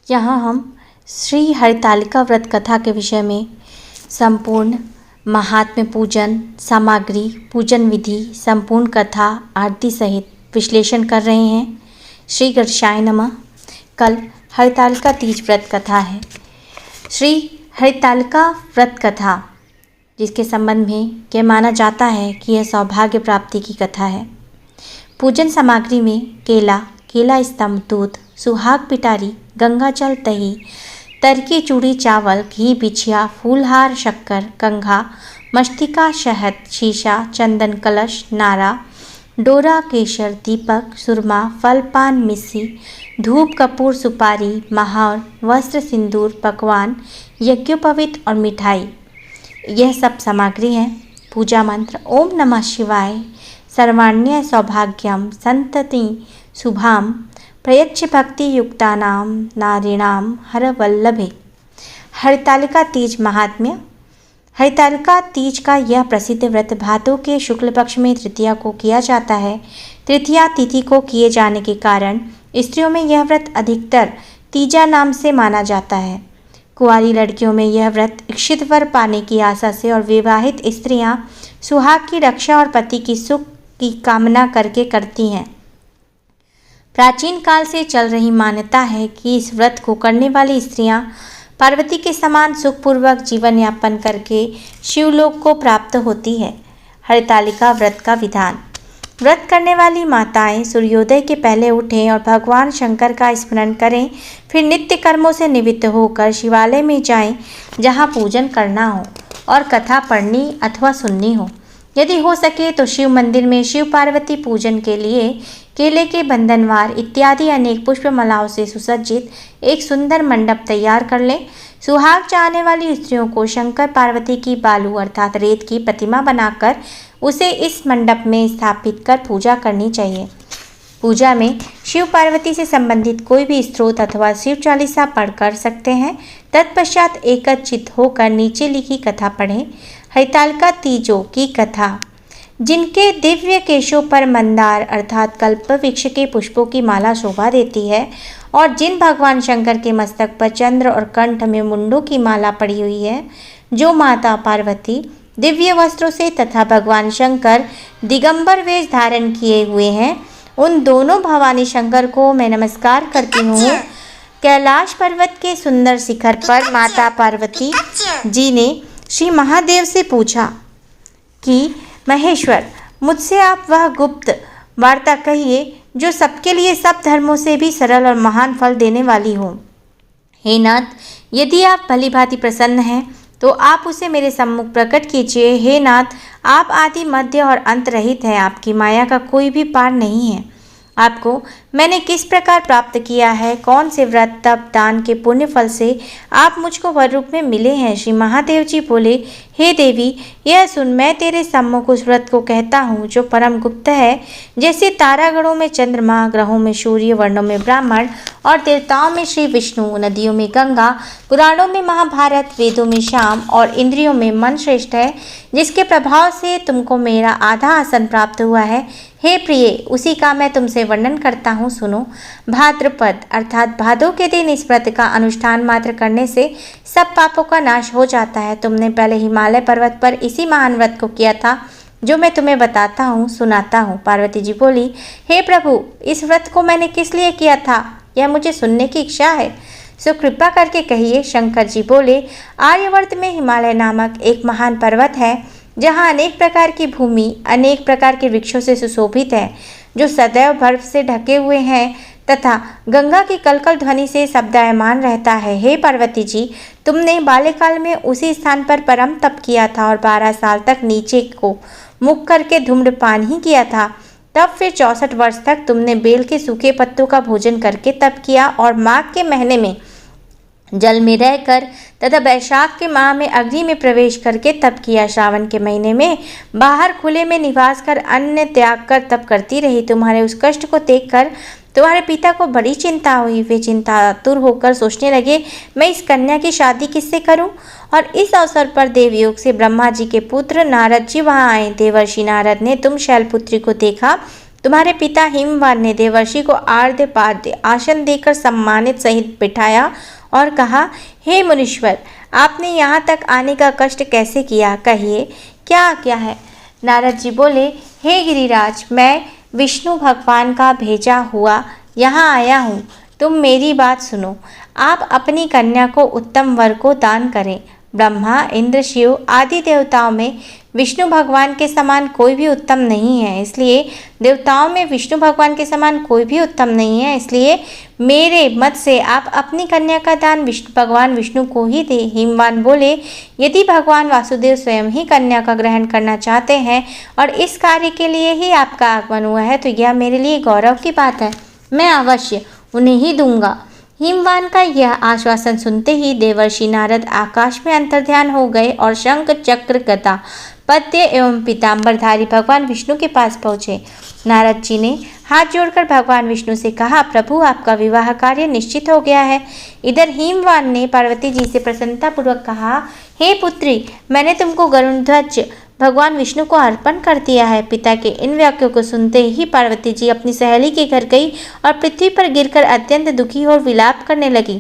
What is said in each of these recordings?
यहाँ हम श्री हरितालिका व्रत कथा के विषय में संपूर्ण महात्म्य, पूजन सामग्री, पूजन विधि, संपूर्ण कथा आरती सहित विश्लेषण कर रहे हैं। श्री गणेशाय नमः। कल हरितालिका तीज व्रत कथा है। श्री हरितालिका व्रत कथा जिसके संबंध में यह माना जाता है कि यह सौभाग्य प्राप्ति की कथा है। पूजन सामग्री में केला स्तंभ, दूध, सुहाग पिटारी, गंगा जल, दही, तरकी, चूड़ी, चावल, घी, बिछिया, फूलहार, शक्कर, कंघा, मस्तिका, शहद, शीशा, चंदन, कलश, नारा, डोरा, केसर, दीपक, सुरमा, फल, पान, मिस्सी, धूप, कपूर, सुपारी, महावर, वस्त्र, सिंदूर, पकवान, यज्ञोपवीत और मिठाई, यह सब सामग्री है। पूजा मंत्र ओम नमः शिवाय सर्वाण्य सौभाग्यम संतति शुभाम प्रयच्छ भक्ति युक्तानां नारीणां हर वल्लभे। हरितालिका तीज महात्म्य। हरितालिका तीज का यह प्रसिद्ध व्रत भादों के शुक्ल पक्ष में तृतीया को किया जाता है। तृतीया तिथि को किए जाने के कारण स्त्रियों में यह व्रत अधिकतर तीजा नाम से माना जाता है। कुंवारी लड़कियों में यह व्रत इच्छित वर पाने की आशा से और विवाहित स्त्रियां सुहाग की रक्षा और पति की सुख की कामना करके करती हैं। प्राचीन काल से चल रही मान्यता है कि इस व्रत को करने वाली स्त्रियां पार्वती के समान सुखपूर्वक जीवन यापन करके शिवलोक को प्राप्त होती है। हरितालिका व्रत का विधान। व्रत करने वाली माताएं सूर्योदय के पहले उठें और भगवान शंकर का स्मरण करें। फिर नित्य कर्मों से निवृत्त होकर शिवालय में जाएं, जहां पूजन करना हो और कथा पढ़नी अथवा सुननी हो। यदि हो सके तो शिव मंदिर में शिव पार्वती पूजन के लिए केले के बंधनवार इत्यादि अनेक पुष्पमालाओं से सुसज्जित एक सुंदर मंडप तैयार कर लें। सुहाग चाहने वाली स्त्रियों को शंकर पार्वती की बालू अर्थात रेत की प्रतिमा बनाकर उसे इस मंडप में स्थापित कर पूजा करनी चाहिए। पूजा में शिव पार्वती से संबंधित कोई भी स्तोत्र अथवा शिव चालीसा पढ़ कर सकते हैं। तत्पश्चात एकचित्त होकर नीचे लिखी कथा पढ़ें। हरितालिका तीजों की कथा। जिनके दिव्य केशों पर मंदार अर्थात कल्प वृक्ष के पुष्पों की माला शोभा देती है और जिन भगवान शंकर के मस्तक पर चंद्र और कंठ में मुंडों की माला पड़ी हुई है, जो माता पार्वती दिव्य वस्त्रों से तथा भगवान शंकर दिगंबर वेश धारण किए हुए हैं, उन दोनों भवानी शंकर को मैं नमस्कार करती हूँ। कैलाश पर्वत के सुंदर शिखर पर माता पार्वती जी ने श्री महादेव से पूछा कि महेश्वर, मुझसे आप वह गुप्त वार्ता कहिए जो सबके लिए सब धर्मों से भी सरल और महान फल देने वाली हो। हे नाथ, यदि आप भली भांति प्रसन्न हैं तो आप उसे मेरे सम्मुख प्रकट कीजिए। हे नाथ, आप आदि मध्य और अंत रहित हैं, आपकी माया का कोई भी पार नहीं है। आपको मैंने किस प्रकार प्राप्त किया है, कौन से व्रत तप दान के पुण्य फल से आप मुझको वर रूप में मिले हैं। श्री महादेव जी बोले, हे देवी, यह सुन, मैं तेरे सम्मुख उस व्रत को कहता हूँ जो परम गुप्त है। जैसे तारागणों में चंद्रमा, ग्रहों में सूर्य, वर्णों में ब्राह्मण और देवताओं में श्री विष्णु, नदियों में गंगा, पुराणों में महाभारत, वेदों में शाम और इंद्रियों में मन श्रेष्ठ है, जिसके प्रभाव से तुमको मेरा आधा आसन प्राप्त हुआ है। हे प्रिय, उसी का मैं तुमसे वर्णन करता हूँ, सुनो। भाद्रपद अर्थात भादों के दिन इस व्रत का अनुष्ठान मात्र करने से सब पापों का नाश हो जाता है। तुमने पहले हिमालय पर्वत पर इसी महान व्रत को किया था जो मैं तुम्हें बताता हूँ, सुनाता हूँ। पार्वती जी बोली, हे प्रभु, इस व्रत को मैंने किस लिए किया था, यह मुझे सुनने की इच्छा है, सो कृपा करके कहिए। शंकर जी बोले, आर्यवर्त में हिमालय नामक एक महान पर्वत है, जहाँ अनेक प्रकार की भूमि अनेक प्रकार के वृक्षों से सुशोभित है, जो सदैव बर्फ से ढके हुए हैं तथा गंगा की कलकल ध्वनि से शब्दायमान रहता है। हे पार्वती जी, तुमने बाल्यकाल में उसी स्थान पर परम तप किया था और 12 साल तक नीचे को मुख करके धूम्रपान ही किया था। तब फिर 64 वर्ष तक तुमने बेल के सूखे पत्तों का भोजन करके तप किया और माघ के महीने में जल में रहकर तथा वैशाख के माह में अग्नि में प्रवेश करके तप किया। श्रावण के महीने में बाहर खुले में निवास कर अन्न त्याग कर तप करती रही। तुम्हारे उस कष्ट को देखकर तुम्हारे पिता को बड़ी चिंता हुई। वे चिंतातुर होकर सोचने लगे, मैं इस कन्या की शादी किससे करूं? और इस अवसर पर देवयोग से ब्रह्मा जी के पुत्र नारद जी वहां आए। देवर्षि नारद ने तुम शैलपुत्री को देखा तुम्हारे पिता हिमवान ने देवर्षि को आर्ध्य पाद्य आसन देकर सम्मानित सहित बिठाया और कहा, हे मुनीश्वर, आपने यहाँ तक आने का कष्ट कैसे किया, कहिए क्या आज्ञा है। नारद जी बोले, हे गिरिराज, मैं विष्णु भगवान का भेजा हुआ यहाँ आया हूँ। तुम मेरी बात सुनो। आप अपनी कन्या को उत्तम वर को दान करें। ब्रह्मा, इंद्र, शिव आदि देवताओं में विष्णु भगवान के समान कोई भी उत्तम नहीं है, इसलिए देवताओं में विष्णु भगवान के समान कोई भी उत्तम नहीं है, इसलिए मेरे मत से आप अपनी कन्या का दान भगवान विष्णु को ही दे। हिमवान बोले, यदि भगवान वासुदेव स्वयं ही कन्या का ग्रहण करना चाहते हैं और इस कार्य के लिए ही आपका आगमन हुआ है तो यह मेरे लिए गौरव की बात है। मैं अवश्य उन्हें ही दूंगा। हिमवान का यह आश्वासन सुनते ही देवर्षि नारद आकाश में अंतर्ध्यान हो गए और शंख, चक्र, गदा, पद्य एवं पीताम्बरधारी भगवान विष्णु के पास पहुँचे। नारद जी ने हाथ जोड़कर भगवान विष्णु से कहा, प्रभु, आपका विवाह कार्य निश्चित हो गया है। इधर हिमवान ने पार्वती जी से प्रसन्नतापूर्वक कहा, हे पुत्री, मैंने तुमको गरुड़ध्वज भगवान विष्णु को अर्पण कर दिया है। पिता के इन वाक्यों को सुनते ही पार्वती जी अपनी सहेली के घर गई और पृथ्वी पर गिरकर अत्यंत दुखी और विलाप करने लगी।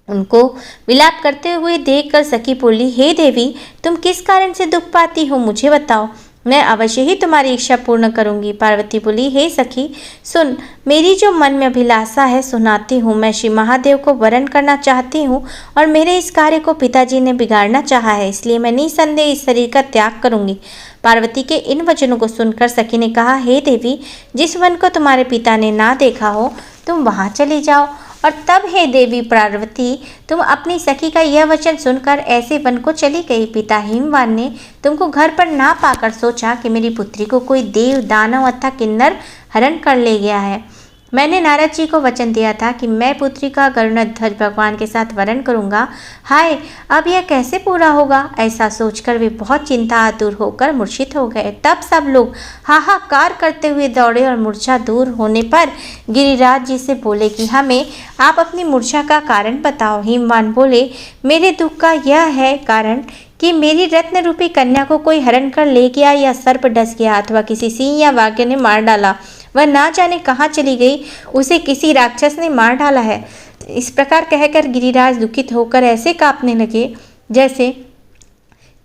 उनको विलाप करते हुए देखकर सखी बोली, हे देवी, तुम किस कारण से दुख पाती हो, मुझे बताओ, मैं अवश्य ही तुम्हारी इच्छा पूर्ण करूंगी। पार्वती बोली, हे सखी, सुन, मेरी जो मन में अभिलाषा है सुनाती हूँ। मैं श्री महादेव को वरण करना चाहती हूँ और मेरे इस कार्य को पिताजी ने बिगाड़ना चाहा है, इसलिए मैं निसंदेह इस शरीर का त्याग करूंगी। पार्वती के इन वचनों को सुनकर सखी ने कहा, हे देवी, जिस वन को तुम्हारे पिता ने ना देखा हो तुम वहाँ चली जाओ। और तब हे देवी पार्वती, तुम अपनी सखी का यह वचन सुनकर ऐसे वन को चली गई। पिता हिमवान ने तुमको घर पर ना पाकर सोचा कि मेरी पुत्री को कोई देव, दानव अथवा किन्नर हरण कर ले गया है। मैंने नारद जी को वचन दिया था कि मैं पुत्री का गरुड़ध्वज भगवान के साथ वरण करूंगा। हाय, अब यह कैसे पूरा होगा? ऐसा सोचकर वे बहुत चिंता आतुर होकर मूर्छित हो गए। तब सब लोग हाहाकार करते हुए दौड़े और मूर्छा दूर होने पर गिरिराज जी से बोले कि हमें आप अपनी मूर्छा का कारण बताओ। हिमवान बोले, मेरे दुख का यह है कारण कि मेरी रत्न रूपी कन्या को कोई हरण कर ले गया या सर्प डस गया अथवा किसी सिंह या वाग्य ने मार डाला। वह ना जाने कहाँ चली गई, उसे किसी राक्षस ने मार डाला है। इस प्रकार कहकर गिरिराज दुखित होकर ऐसे कांपने लगे जैसे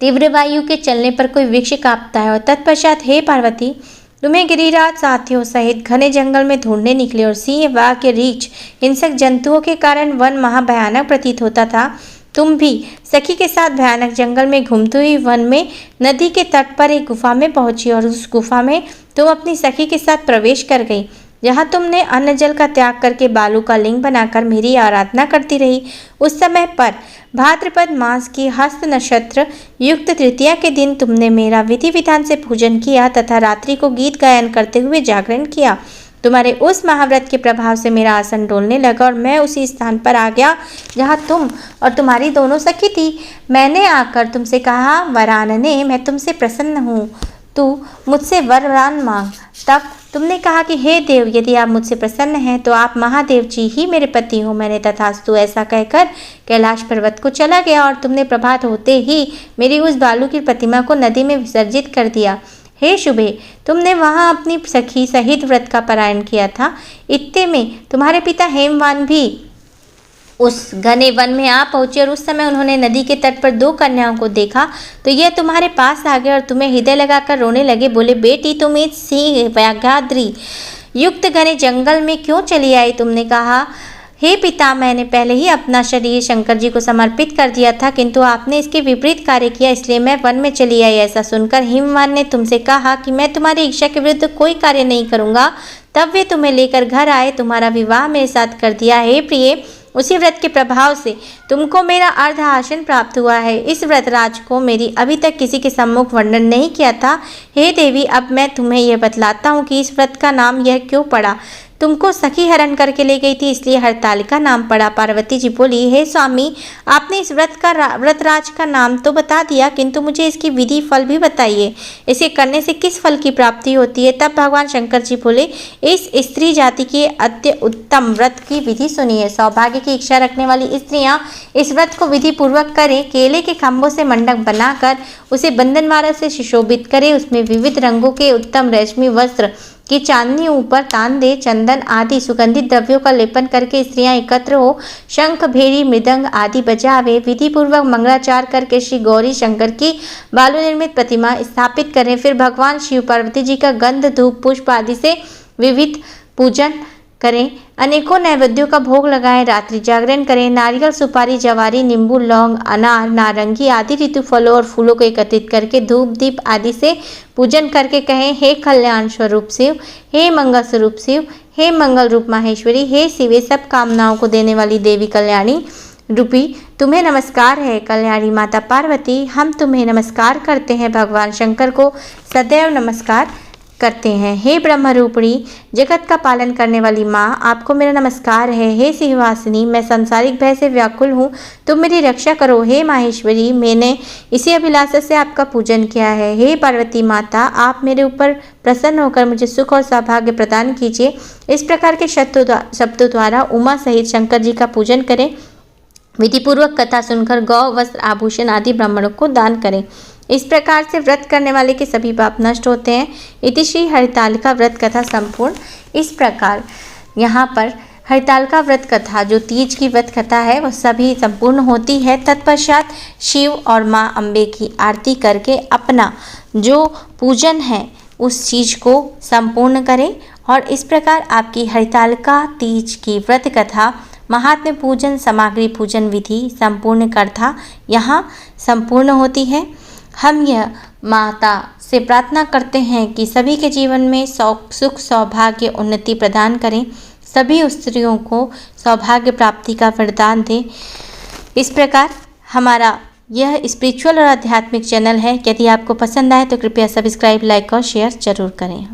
तीव्र वायु के चलने पर कोई वृक्ष कांपता है। और तत्पश्चात हे पार्वती, तुम्हें गिरिराज साथियों सहित घने जंगल में ढूंढने निकले और सिंह, वाघ, रीछ, हिंसक जंतुओं के कारण वन महाभयानक प्रतीत होता था। तुम भी सखी के साथ भयानक जंगल में घूमती हुई वन में नदी के तट पर एक गुफा में पहुंची और उस गुफा में तुम अपनी सखी के साथ प्रवेश कर गई, जहां तुमने अन्न जल का त्याग करके बालू का लिंग बनाकर मेरी आराधना करती रही। उस समय पर भाद्रपद मास की हस्त नक्षत्र युक्त तृतीया के दिन तुमने मेरा विधि विधान से पूजन किया तथा रात्रि को गीत गायन करते हुए जागरण किया। तुम्हारे उस महाव्रत के प्रभाव से मेरा आसन डोलने लगा और मैं उसी स्थान पर आ गया जहाँ तुम और तुम्हारी दोनों सखी थी। मैंने आकर तुमसे कहा, वरानने, मैं तुमसे प्रसन्न हूँ, तू मुझसे वरदान मांग। तब तुमने कहा कि हे देव, यदि आप मुझसे प्रसन्न हैं तो आप महादेव जी ही मेरे पति हो। मैंने तथास्तु ऐसा कहकर कैलाश पर्वत को चला गया और तुमने प्रभात होते ही मेरी उस बालू की प्रतिमा को नदी में विसर्जित कर दिया। हे शुभे, तुमने वहाँ अपनी सखी सहित व्रत का पारायण किया था। इतने में तुम्हारे पिता हेमवान भी उस घने वन में आ पहुंचे और उस समय उन्होंने नदी के तट पर दो कन्याओं को देखा तो यह तुम्हारे पास आ गए और तुम्हें हृदय लगाकर रोने लगे। बोले, बेटी, तुम इस सिंह, व्याघ्राद्रि युक्त घने जंगल में क्यों चली आई? तुमने कहा, हे पिता, मैंने पहले ही अपना शरीर शंकर जी को समर्पित कर दिया था, किंतु आपने इसके विपरीत कार्य किया, इसलिए मैं वन में चली आई। ऐसा सुनकर हिमवान ने तुमसे कहा कि मैं तुम्हारी इच्छा के विरुद्ध कोई कार्य नहीं करूँगा। तब वे तुम्हें लेकर घर आए, तुम्हारा विवाह मेरे साथ कर दिया। हे प्रिय, उसी व्रत के प्रभाव से तुमको मेरा अर्ध आसन प्राप्त हुआ है। इस व्रतराज को मेरी अभी तक किसी के सम्मुख वर्णन नहीं किया था। हे देवी, अब मैं तुम्हें यह बतलाता हूँ कि इस व्रत का नाम यह क्यों पड़ा। तुमको सखी हरण करके ले गई थी, इसलिए हरतालिका नाम पड़ा। पार्वती जी बोली, हे स्वामी, आपने इस व्रतराज का नाम तो बता दिया, किंतु मुझे इसकी विधि फल भी बताइए। इसे करने से किस फल की प्राप्ति होती है? तब भगवान शंकर जी बोले, इस स्त्री जाति के अत्य उत्तम व्रत की विधि सुनिए। सौभाग्य की इच्छा रखने वाली स्त्रियां इस व्रत को विधि पूर्वक करें। केले के खंभों से मंडप बनाकर उसे बंधनवारा से सुशोभित करें। उसमें विविध रंगों के उत्तम रेशमी वस्त्र कि चांदनी ऊपर तान दे, चंदन आदि सुगंधित द्रव्यों का लेपन करके स्त्रियां एकत्र हो शंख, भेरी, मृदंग आदि बजावे, विधि पूर्वक मंगलाचार करके श्री गौरी शंकर की बालू निर्मित प्रतिमा स्थापित करें। फिर भगवान शिव पार्वती जी का गंध, धूप, पुष्प आदि से विविध पूजन करें। अनेकों नैवेद्यों का भोग लगाएं। रात्रि जागरण करें। नारियल, सुपारी, जवारी, नींबू, लौंग, अनार, नारंगी आदि ऋतु फलों और फूलों को एकत्रित करके धूप, दीप आदि से पूजन करके कहें, हे कल्याण स्वरूप शिव, हे मंगल स्वरूप शिव, हे मंगल रूप माहेश्वरी, हे शिव, सब कामनाओं को देने वाली देवी कल्याणी रूपी तुम्हें नमस्कार है। कल्याणी माता पार्वती, हम तुम्हें नमस्कार करते हैं। भगवान शंकर को सदैव नमस्कार करते हैं। हे ब्रह्मरूपिणी, जगत का पालन करने वाली माँ, आपको मेरा नमस्कार है। हे सिंहासिनी, मैं संसारिक भय से व्याकुल हूँ, तुम मेरी रक्षा करो। हे माहेश्वरी, मैंने इसी अभिलाषा से आपका पूजन किया है। हे पार्वती माता, आप मेरे ऊपर प्रसन्न होकर मुझे सुख और सौभाग्य प्रदान कीजिए। इस प्रकार के शब्दों द्वारा उमा सहित शंकर जी का पूजन करें। विधिपूर्वक कथा सुनकर गौ, वस्त्र, आभूषण आदि ब्राह्मणों को दान करें। इस प्रकार से व्रत करने वाले के सभी पाप नष्ट होते हैं। इति श्री हरितालिका व्रत कथा संपूर्ण। इस प्रकार यहाँ पर हरितालिका व्रत कथा, जो तीज की व्रत कथा है, वह सभी संपूर्ण होती है। तत्पश्चात शिव और माँ अम्बे की आरती करके अपना जो पूजन है उस चीज़ को संपूर्ण करें। और इस प्रकार आपकी हरितालिका तीज की व्रत कथा, महात्म्य पूजन, सामग्री पूजन विधि संपूर्ण कथा यहाँ संपूर्ण होती है। हम यह माता से प्रार्थना करते हैं कि सभी के जीवन में सुख, सौभाग्य, उन्नति प्रदान करें, सभी स्त्रियों को सौभाग्य प्राप्ति का वरदान दें। इस प्रकार हमारा यह स्पिरिचुअल और आध्यात्मिक चैनल है। यदि आपको पसंद आए तो कृपया सब्सक्राइब, लाइक और शेयर जरूर करें।